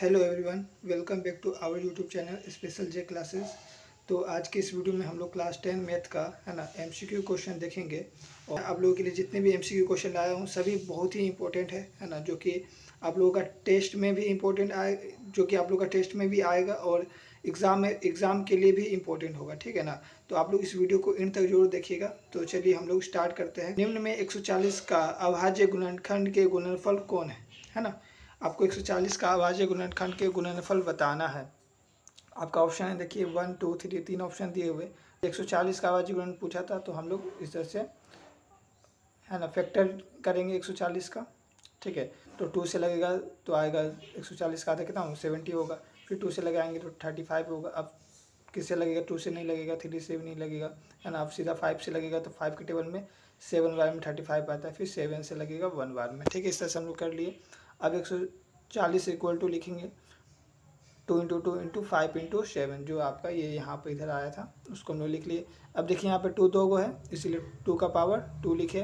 Hello everyone, welcome back to our YouTube channel special J classes. तो आज के इस वीडियो में हम लोग क्लास 10 मैथ का है ना एमसीक्यू क्वेश्चन देखेंगे। और आप लोगों के लिए जितने भी एमसीक्यू क्वेश्चन लाया हूँ सभी बहुत ही इंपॉर्टेंट है ना, जो कि आप लोगों का टेस्ट में भी इम्पोर्टेंट आए, जो कि आप लोगों का टेस्ट में भी आएगा और एग्ज़ाम के लिए भी इम्पोर्टेंट होगा, ठीक है ना। तो आप लोग इस वीडियो को इन तक जरूर देखिएगा। तो चलिए हम लोग स्टार्ट करते हैं। निम्न में 140 का अभाज्य गुणनखंड के गुणनफल कौन है ना। आपको 140 का अभाज्य गुणनखंड के गुणनफल बताना है। आपका ऑप्शन है, देखिए 1 2 3 तीन ऑप्शन दिए हुए। 140 का अभाज्य गुणन पूछा था तो हम लोग इस तरह से है ना फैक्टर करेंगे 140 का, ठीक है। तो 2 से लगेगा तो आएगा 140 का आधा कितना होगा 70 होगा। फिर 2 से लगाएंगे तो 35 होगा। अब किससे लगेगा, 2 से नहीं लगेगा, 3 से भी नहीं लगेगा, है ना। अब सीधा 5 से लगेगा तो 5 के टेबल में 7 बार में 35 आता है। फिर 7 से लगेगा 1 बार में, ठीक है। इस तरह से हम लोग कर लिए। अब 140 इक्वल टू लिखेंगे 2 इंटू 2 इंटू 5 इंटू 7, जो आपका ये यहाँ पर इधर आया था उसको हम लोग लिख लिए। अब देखिए यहाँ पे 2 दो गो है, इसीलिए 2 का पावर 2 लिखे।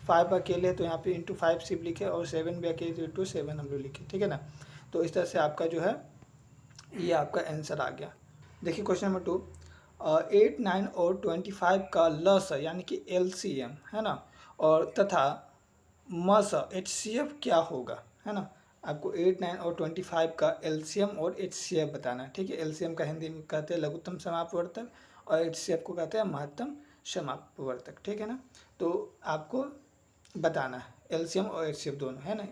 5 अकेले तो यहाँ पे इंटू 5 सिर्फ लिखे और 7 भी अकेले तो इंटू 7 हम लोग लिखे, ठीक है ना। तो इस तरह से आपका जो है ये आपका आंसर आ गया। देखिए क्वेश्चन नंबर 2, 8 9 और 25 का लस यानी कि एलसीएम है ना, और तथा मस एचसीएफ क्या होगा, है ना। आपको 8 9 और 25 का एलसीएम और एचसीएफ बताना है, ठीक है। एलसीएम का हिंदी में कहते हैं लघुत्तम समापवर्तक और एचसीएफ को कहते हैं महत्तम समापवर्तक, ठीक है ना। तो आपको बताना है एलसीएम और एचसीएफ दोनों, है ना,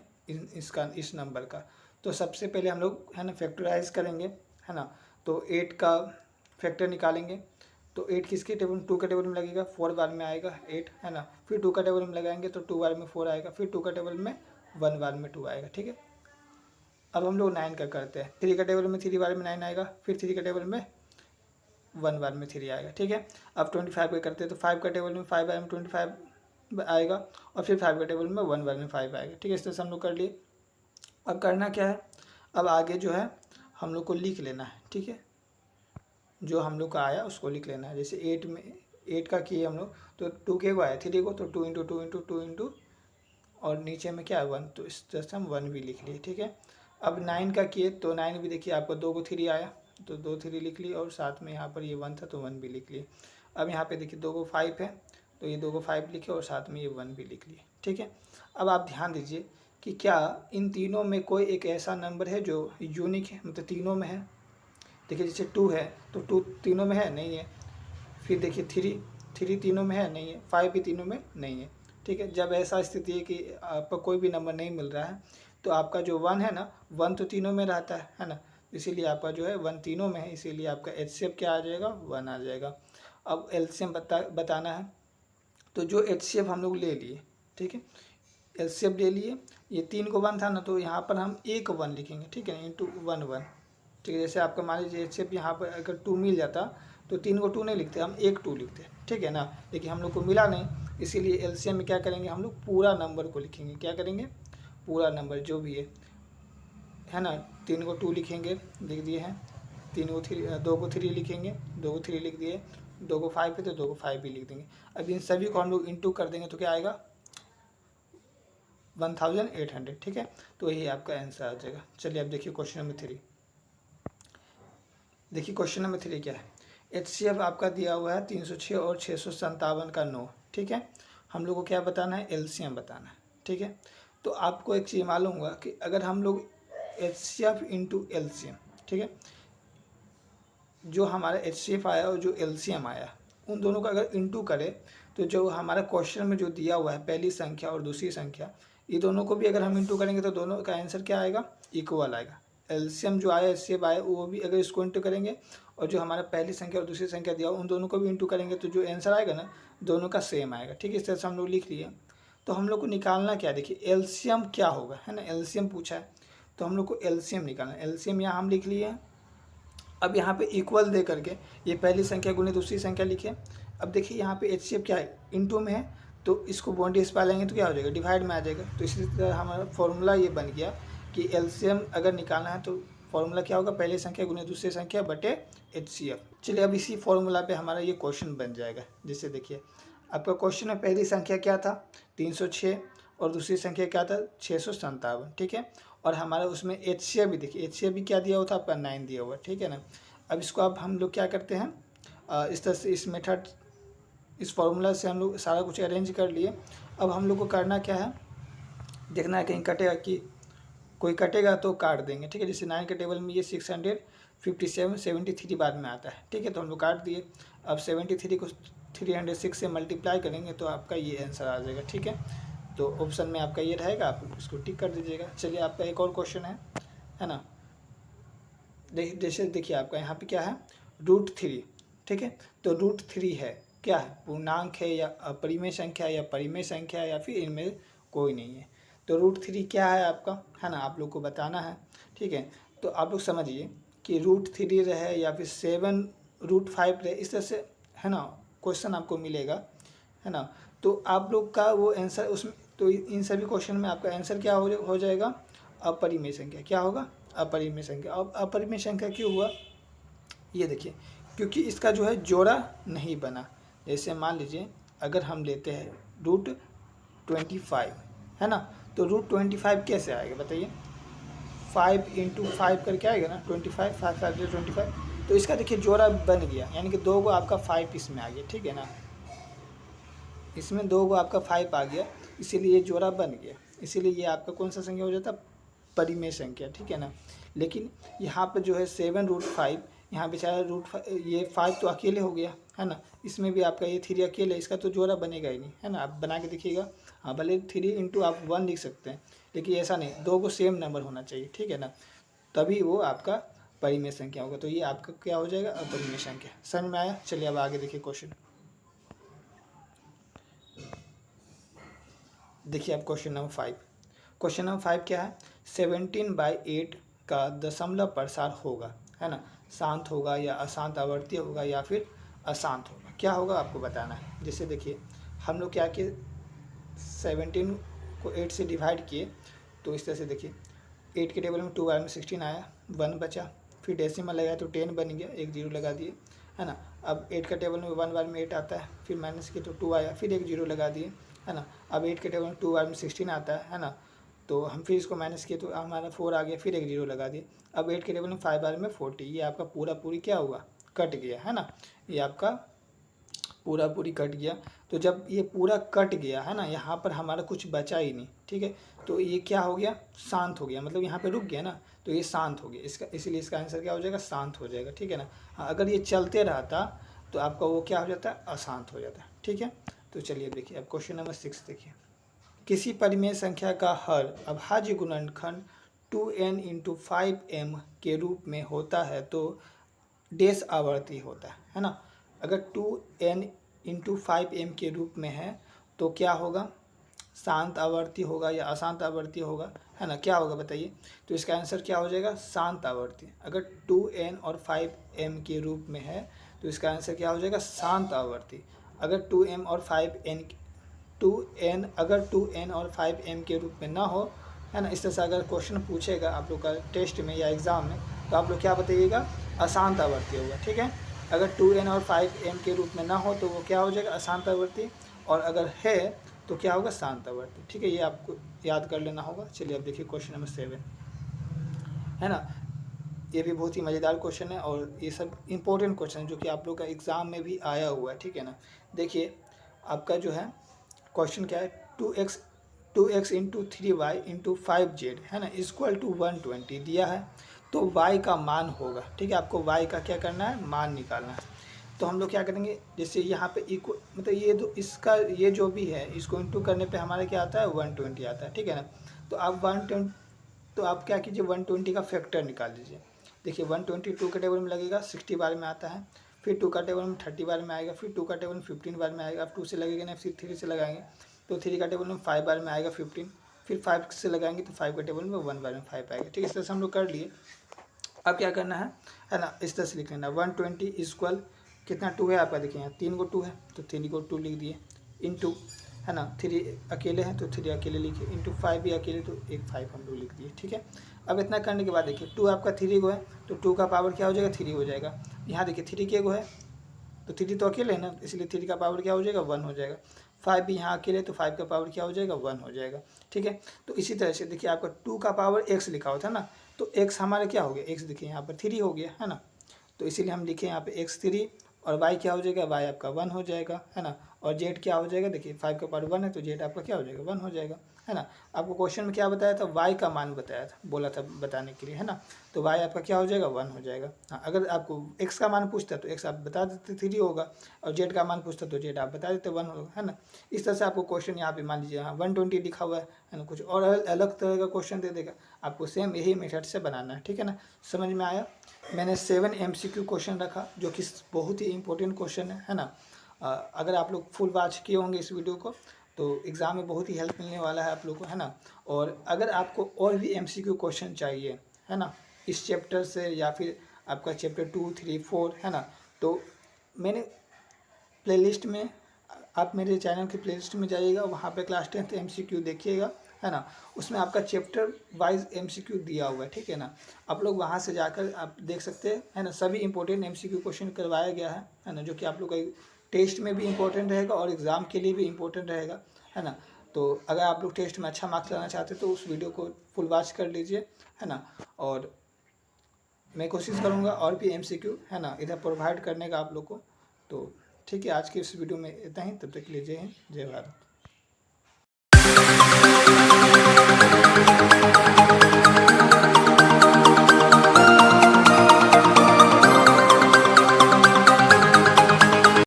इस नंबर का। तो सबसे पहले हम लोग है ना फैक्टराइज करेंगे, है ना। तो 8 का फैक्टर निकालेंगे तो 8 किसके टेबल में 2 का टेबल में लगेगा 4 बार में आएगा 8, है ना। फिर 2 का टेबल में लगाएंगे तो 2 बार में 4 आएगा। फिर 2 का टेबल में 1 बार में 2 आएगा, ठीक है। अब हम लोग 9 का करते हैं। 3 का टेबल में 3 बार में 9 आएगा। फिर 3 का टेबल में 1 बार में 3 आएगा, ठीक है। अब 25 का करते हैं तो 5 का टेबल में 5 बार में 25 आएगा और फिर 5 का टेबल में 1 बार में 5 आएगा, ठीक है। इस तरह से हम लोग कर लिए। अब करना क्या है, अब आगे जो है हम लोग को लिख लेना है, ठीक है। जो हम लोग का आया उसको लिख लेना है। जैसे 8 में 8 का किए हम लोग तो 2 के को आया 3 को, तो 2 इंटू 2 इंटू 2 इंटू और नीचे में क्या है 1, तो इस तरह से हम 1 भी लिख लिए, ठीक है। अब 9 का किए तो 9 भी देखिए आपको 2 को 3 आया तो 2 3 लिख लिए और साथ में यहाँ पर ये 1 था तो 1 भी लिख लिए। अब यहाँ पे देखिए 2 को 5 है तो ये 2 को 5 लिखे और साथ में ये 1 भी लिख लिए, ठीक है। अब आप ध्यान दीजिए कि क्या इन तीनों में कोई एक ऐसा नंबर है जो यूनिक है, मतलब तीनों में है। देखिए जैसे 2 है तो 2 तीनों में है, नहीं है। फिर देखिए 3 तीनों में है, नहीं है। 5 भी तीनों में नहीं है, ठीक है। जब ऐसा स्थिति है कि आपको कोई भी नंबर नहीं मिल रहा है तो आपका जो 1 है ना 1 तो तीनों में रहता है ना। इसीलिए आपका जो है 1 तीनों में है, इसीलिए आपका एचसीएफ क्या आ जाएगा 1 आ जाएगा। अब एलसीएम बताना है तो जो एचसीएफ हम लोग ले लिए, ठीक है। एलसीएफ ले लिए, ये 3 को 1 था ना तो यहाँ पर हम 1 1 लिखेंगे, ठीक है, इंटू 1 1, ठीक है। जैसे आपका मान लीजिए एचसीएफ यहाँ पर अगर 2 मिल जाता तो 3 को 2 नहीं लिखते, हम 1 2 लिखते, ठीक है ना। लेकिन हम लोग को मिला नहीं, इसीलिए एलसीएम में क्या करेंगे हम लोग पूरा नंबर को लिखेंगे। क्या करेंगे, पूरा नंबर जो भी है ना। 3 को 2 लिखेंगे, लिख दिए हैं। 3 को 3, 2 को 3 लिखेंगे, 2 को 3 लिख दिए। 2 को 5 है तो 2 को 5 भी लिख देंगे। अब इन सभी को हम लोग इंटू कर देंगे तो क्या आएगा 1800, ठीक है। तो यही आपका आंसर आ जाएगा। चलिए अब देखिए क्वेश्चन नंबर 3। देखिए क्वेश्चन नंबर 3 क्या है। एचसीएफ आपका दिया हुआ है 306 और 657 का 9, ठीक है। हम लोग को क्या बताना है, एलसीएम बताना है, ठीक है। तो आपको एक चीज़ मालूम होगा कि अगर हम लोग एचसीएफ इंटू एलसीएम, ठीक है, जो हमारा एचसीएफ आया और जो एलसीएम आया उन दोनों का अगर इंटू करें तो जो हमारा क्वेश्चन में जो दिया हुआ है पहली संख्या और दूसरी संख्या, ये दोनों को भी अगर हम इंटू करेंगे तो दोनों का आंसर क्या आएगा, इक्वल आएगा। एलसीएम जो आया एचसीएफ आया वो भी अगर इसको इंटू करेंगे और जो हमारा पहली संख्या और दूसरी संख्या दिया उन दोनों को भी इंटू करेंगे तो जो आंसर आएगा ना दोनों का सेम आएगा, ठीक है। इस तरह से हम लोग लिख लिए। तो हम लोग को निकालना क्या, देखिए एलसीएम क्या होगा, है ना। एलसीएम पूछा है तो हम लोग को एलसीएम निकालना है। एलसीएम यहाँ हम लिख लिए हैं। अब यहाँ पे इक्वल दे करके ये पहली संख्या गुने दूसरी संख्या लिखे। अब देखिए यहाँ पे एचसीएफ क्या है, इनटू में है तो इसको बॉन्डी इस पार लेंगे तो क्या हो जाएगा, डिवाइड में आ जाएगा। तो इसी तरह हमारा फॉर्मूला ये बन गया कि एलसीएम अगर निकालना है तो फॉर्मूला क्या होगा, पहली संख्या गुने दूसरी संख्या बटे एचसीएफ। चलिए अब इसी फॉर्मूला पे हमारा ये क्वेश्चन बन जाएगा। जैसे देखिए आपका क्वेश्चन में पहली संख्या क्या था 306 और दूसरी संख्या क्या था 657, ठीक है। और हमारा उसमें HCF भी देखिए, HCF भी क्या दिया हुआ था आपका 9 दिया हुआ, ठीक है ना। अब इसको अब हम लोग क्या करते हैं, इस तरह से इस मेथड इस फॉर्मूला से हम लोग सारा कुछ अरेंज कर लिए। अब हम लोग को करना क्या है, देखना है कहीं कटेगा कि कोई कटेगा तो काट देंगे, ठीक है। जैसे 9 के टेबल में ये 673 बाद में आता है, ठीक है, तो हम लोग काट दिए। अब 73 को 306 से मल्टीप्लाई करेंगे तो आपका ये आंसर आ जाएगा, ठीक है। तो ऑप्शन में आपका ये रहेगा, आप इसको टिक कर दीजिएगा। चलिए आपका एक और क्वेश्चन है ना। जैसे देखिए आपका यहाँ पे क्या है, √3, ठीक है। तो √3 है क्या है, पूर्णांक है या अपरिमेय संख्या या परिमेय संख्या या फिर इनमें कोई नहीं है। तो √3 क्या है आपका, है ना, आप लोग को बताना है, ठीक है। तो आप लोग समझिए कि √3 रहे या फिर 7√5 रहे, इस तरह से, है ना, क्वेश्चन आपको मिलेगा, है ना। तो आप लोग का वो आंसर उसमें, तो इन सभी क्वेश्चन में आपका आंसर क्या हो जाएगा, अपरिमेय संख्या। क्या होगा, अपरिमेय संख्या। अब अपरिमेय संख्या क्यों हुआ, ये देखिए, क्योंकि इसका जो है जोड़ा नहीं बना। जैसे मान लीजिए अगर हम लेते हैं √25, है ना, तो √25 कैसे आएगा बताइए, 5 × 5 करके आएगा ना, 25, 5 5 25। तो इसका देखिए जोड़ा बन गया, यानी कि 2 को आपका 5 इसमें आ गया, ठीक है ना, इसमें 2 को आपका 5 आ गया, इसीलिए ये जोड़ा बन गया, इसीलिए ये आपका कौन सा संख्या हो जाता, परिमेय संख्या, ठीक है ना। लेकिन यहाँ पर जो है 7√5, यहाँ बेचारा ये 5 तो अकेले हो गया, है ना, इसमें भी आपका ये 3 अकेले, इसका तो जोड़ा बनेगा ही नहीं, है ना। आप बना के देखिएगा, हाँ, भले 3 × आप 1 लिख सकते हैं, लेकिन ऐसा नहीं, 2 को सेम नंबर होना चाहिए, ठीक है ना, तभी वो आपका परिमेय संख्या होगा। तो ये आपका क्या हो जाएगा, अपरिमेय संख्या। समझ में आया। चलिए अब आगे देखिए क्वेश्चन। देखिए अब क्वेश्चन नंबर 5। क्वेश्चन नंबर 5 क्या है, 17/8 का दशमलव प्रसार होगा, है ना, शांत होगा या अशांत आवर्ती होगा या फिर अशांत होगा, क्या होगा आपको बताना है। जैसे देखिए हम लोग क्या किए, 17 को 8 से डिवाइड किए, तो इस तरह से देखिए 8 के टेबल में 2 बार में 16 आया, 1 बचा, फिर डेसिमल लगाया तो 10 बन गया, एक 0 लगा दिए, है ना। अब 8 का टेबल में 1 बार में 8 आता है, फिर माइनस किए तो 2 आया, फिर एक 0 लगा दिए, है ना। अब 8 के टेबल में 2 बार में 16 आता है ना, तो हम फिर इसको माइनस किए तो हमारा 4 आ गया, फिर एक 0 लगा दिए। अब 8 के टेबल में 5 बार में 40, ये आपका पूरी क्या हुआ, कट गया, है ना, ये आपका पूरी कट गया। तो जब ये पूरा कट गया, है ना, यहाँ पर हमारा कुछ बचा ही नहीं, ठीक है, तो ये क्या हो गया, शांत हो गया, मतलब यहाँ पे रुक गया ना, तो ये शांत हो गया, इसका इसीलिए इसका आंसर क्या हो जाएगा, शांत हो जाएगा, ठीक है ना। हाँ, अगर ये चलते रहता तो आपका वो क्या हो जाता है, अशांत हो जाता है, ठीक है। तो चलिए देखिए अब क्वेश्चन नंबर 6 देखिए, किसी परिमेय संख्या का हर अभाज्य गुणनखंड 2n × 5m के रूप में होता है तो डैश आवर्ती होता है ना। अगर 2n × 5m के रूप में है तो क्या होगा, शांत आवर्ती होगा या अशांत आवर्ती होगा, है ना, क्या होगा बताइए। तो इसका आंसर क्या हो जाएगा, शांत आवर्ती। अगर 2n और 5m के रूप में है तो इसका आंसर क्या हो जाएगा, शांत आवर्ती। अगर 2n और 5m के रूप में ना हो, है ना, इस तरह से अगर क्वेश्चन पूछेगा आप लोग का टेस्ट में या एग्ज़ाम में, तो आप लोग क्या बताइएगा, अशांत आवर्ती होगा, ठीक है। अगर 2n और 5m के रूप में ना हो तो वो क्या हो जाएगा, अशांत आवर्ती, और अगर है तो क्या होगा, शांत आवर्ती, ठीक है, ये आपको याद कर लेना होगा। चलिए अब देखिए क्वेश्चन नंबर 7, है ना, ये भी बहुत ही मज़ेदार क्वेश्चन है और ये सब इंपॉर्टेंट क्वेश्चन जो कि आप लोग का एग्ज़ाम में भी आया हुआ है, ठीक है ना। देखिए आपका जो है क्वेश्चन क्या है, 2x × 3y × 5z, है ना, = 120 दिया है, तो y का मान होगा, ठीक है, आपको y का क्या करना है, मान निकालना है। तो हम लोग क्या करेंगे, जैसे यहाँ पे इक्वल, मतलब ये तो इसका ये जो भी है इसको इंटू करने पे हमारा क्या आता है, 120 आता है, ठीक है ना। तो आप 120, तो आप क्या कीजिए, 120 का फैक्टर निकाल लीजिए। देखिए 120 2 के टेबल में लगेगा, 60 बार में आता है, फिर 2 का टेबल में 30 बार में आएगा, फिर 2 का टेबल में 15 बार में आएगा। अब 2 से लगेगा ना, फिर 3 से लगाएंगे तो 3 का टेबल में 5 बार में आएगा 15, फिर 5 से लगाएंगे तो 5 का टेबल में 1 बार में 5 आएगा, ठीक है। इस तरह से हम लोग कर लिए। अब क्या करना है ना, इस तरह से लिख लेना, 120 इक्वल कितना, 2 है आपका, देखिए यहाँ 3 को 2 है तो 3 को 2 लिख दिए, इंटू, है ना, 3 अकेले हैं तो 3 अकेले लिखे, इंटू 5 भी अकेले तो एक 5 हम लोग लिख दिए, ठीक है। अब इतना करने के बाद देखिए 2 आपका 3 को है तो 2 का पावर क्या हो जाएगा, 3 हो जाएगा। यहाँ देखिए 3 के को है तो 3 तो अकेले है ना, इसलिए 3 का पावर क्या हो जाएगा, 1 हो जाएगा। 5 भी यहाँ अकेले, तो 5 का पावर क्या हो जाएगा 1 हो जाएगा। ठीक है, तो इसी तरह से देखिए आपका 2 का पावर x लिखा हुआ था ना, तो x हमारा क्या हो गया, x देखिए यहाँ पर 3 हो गया है ना, तो इसीलिए हम लिखे यहाँ पे x3 और y क्या हो जाएगा, y आपका 1 हो जाएगा है ना, और z क्या हो जाएगा, देखिए 5 का पावर 1 है तो z आपका क्या हो जाएगा 1 हो जाएगा है ना। आपको क्वेश्चन में क्या बताया था, y का मान बताया था, बोला था बताने के लिए है ना, तो y आपका क्या हो जाएगा 1 हो जाएगा। हाँ, अगर आपको x का मान पूछता तो x आप बता देते 3 होगा, और z का मान पूछता तो z आप बता देते 1 होगा है ना। इस तरह से आपको क्वेश्चन यहाँ पे मान लीजिए हाँ 120 लिखा हुआ है ना, कुछ और अलग तरह का क्वेश्चन दे देगा, आपको सेम यही मेथड से बनाना है। ठीक है ना, समझ में आया। मैंने 7 MCQ क्वेश्चन रखा जो कि बहुत ही इंपॉर्टेंट क्वेश्चन है ना। अगर आप लोग फुल वॉच किए होंगे इस वीडियो को तो एग्ज़ाम में बहुत ही हेल्प मिलने वाला है आप लोग को है ना। और अगर आपको और भी MCQ क्वेश्चन चाहिए है ना इस चैप्टर से, या फिर आपका चैप्टर 2, 3, 4 है ना, तो मैंने प्लेलिस्ट में, आप मेरे चैनल के प्लेलिस्ट में जाइएगा, वहाँ पे क्लास 10th MCQ देखिएगा है ना, उसमें आपका चैप्टर वाइज MCQ दिया हुआ है। ठीक है ना, आप लोग वहाँ से जाकर आप देख सकते हैं है ना, सभी इंपॉर्टेंट MCQ क्वेश्चन करवाया गया है ना, जो कि आप लोग का टेस्ट में भी इंपॉर्टेंट रहेगा और एग्ज़ाम के लिए भी इंपॉर्टेंट रहेगा है ना। तो अगर आप लोग टेस्ट में अच्छा मार्क्स लाना चाहते हैं तो उस वीडियो को फुल वॉच कर लीजिए है ना। और मैं कोशिश करूँगा और भी MCQ है ना इधर प्रोवाइड करने का आप लोग को। तो ठीक है, आज की इस वीडियो में इतना ही, तब तक के लिए जय हिंद, जय भारत।